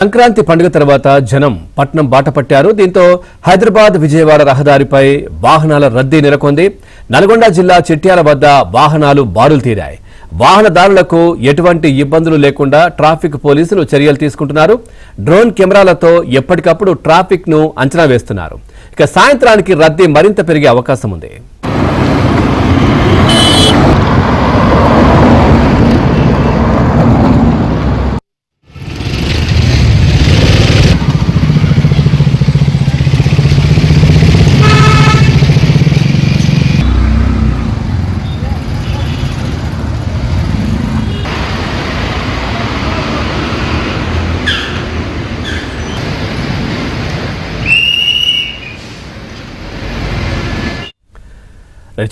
సంక్రాంతి పండుగ తర్వాత జనం పట్నం బాట పట్టారు. దీంతో హైదరాబాద్ విజయవాడ రహదారిపై వాహనాల రద్దీ నెలకొంది. నల్గొండ జిల్లా చిట్యాల వద్ద వాహనాలు బారులు తీరాయి. వాహనదారులకు ఎటువంటి ఇబ్బందులు లేకుండా ట్రాఫిక్ పోలీసులు చర్యలు తీసుకుంటున్నారు. డ్రోన్ కెమెరాలతో ఎప్పటికప్పుడు ట్రాఫిక్ ను అంచనా వేస్తున్నారు. ఇక సాయంత్రానికి రద్దీ మరింత పెరిగే అవకాశం ఉంది.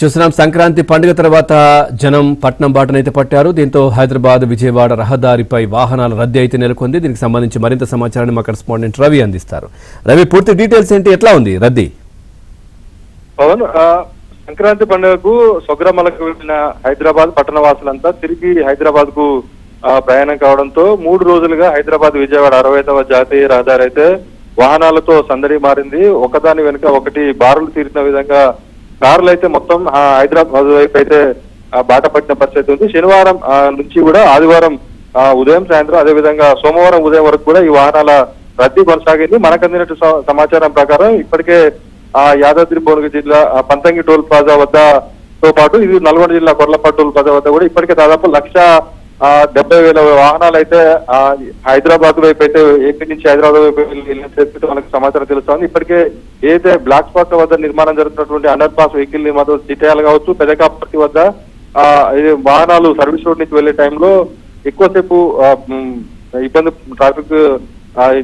చూస్తున్నాం, సంక్రాంతి పండుగ తర్వాత జనం పట్నం బాటనైతే పట్టారు. దీంతో హైదరాబాద్ విజయవాడ రహదారిపై వాహనాల రద్దీ అయితే నెలకొంది. దీనికి సంబంధించి మరింత సమాచారాన్ని మా కరెస్పాండెంట్ రవి అందిస్తారు. రవి, పూర్తి డీటెయిల్స్ ఏంటి, ఎట్లా ఉంది రద్దీ? పవన్, సంక్రాంతి పండుగకు స్వగ్రామాలకు వెళ్లిన హైదరాబాద్ పట్టణ వాసులంతా తిరిగి హైదరాబాద్ కు ప్రయాణం కావడంతో 3 రోజులుగా హైదరాబాద్ విజయవాడ 65వ జాతీయ రహదారి అయితే వాహనాలతో సందడి మారింది. ఒకదాని వెనుక ఒకటి బారులు తీరిన విధంగా కార్లు అయితే మొత్తం హైదరాబాద్ వైపు అయితే బాట పట్టిన పరిస్థితి ఉంది. శనివారం నుంచి కూడా ఆదివారం ఉదయం సాయంత్రం అదేవిధంగా సోమవారం ఉదయం వరకు కూడా ఈ వాహనాల రద్దీ కొనసాగింది. మనకు అందినట్టు సమాచారం ప్రకారం ఇప్పటికే యాదాద్రి భువనగిరి జిల్లా పంతంగి టోల్ ప్లాజా వద్దతో పాటు ఇది నల్గొండ జిల్లా కొర్లపాటు టోల్ ప్లాజా వద్ద కూడా ఇప్పటికే దాదాపు 1,70,000 వాహనాలు అయితే హైదరాబాద్ వైపు అయితే ఏపీ నుంచి హైదరాబాద్ వైపు వెళ్ళి మనకు సమాచారం తెలుస్తోంది. ఇప్పటికే ఏదైతే బ్లాక్ స్పాట్ వద్ద నిర్మాణం జరుగుతున్నటువంటి అండర్ పాస్ వెహికల్ నిర్మాణం చిట్యాలు కావచ్చు, పెదకాపర్తి వద్ద వాహనాలు సర్వీస్ రోడ్ నుంచి వెళ్లే టైంలో ఎక్కువసేపు ఇబ్బంది ట్రాఫిక్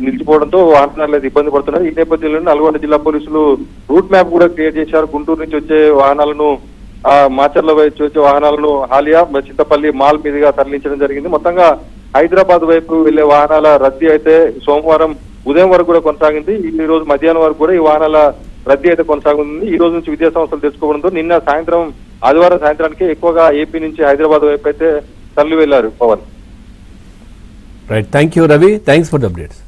నిలిచిపోవడంతో వాహనాలు అయితే ఇబ్బంది పడుతున్నారు. ఈ నేపథ్యంలో నల్గొండ జిల్లా పోలీసులు రూట్ మ్యాప్ కూడా క్రియేట్ చేశారు. గుంటూరు నుంచి వచ్చే వాహనాలను మాచర్ల వైపు వచ్చే వాహనాలను హాలియా చింతపల్లి మాల్ మీదుగా తరలించడం జరిగింది. మొత్తంగా హైదరాబాద్ వైపు వెళ్లే వాహనాల రద్దీ అయితే సోమవారం ఉదయం వరకు కూడా కొనసాగింది. ఈ రోజు మధ్యాహ్నం వరకు కూడా ఈ వాహనాల రద్దీ అయితే కొనసాగుతుంది. ఈ రోజు నుంచి విద్యా సంస్థలు తెచ్చుకోవడంతో నిన్న సాయంత్రం ఆదివారం సాయంత్రానికి ఎక్కువగా ఏపీ నుంచి హైదరాబాద్ వైపు అయితే తరలి వెళ్లారు. Pavan, right, thank you Ravi, thanks for the updates.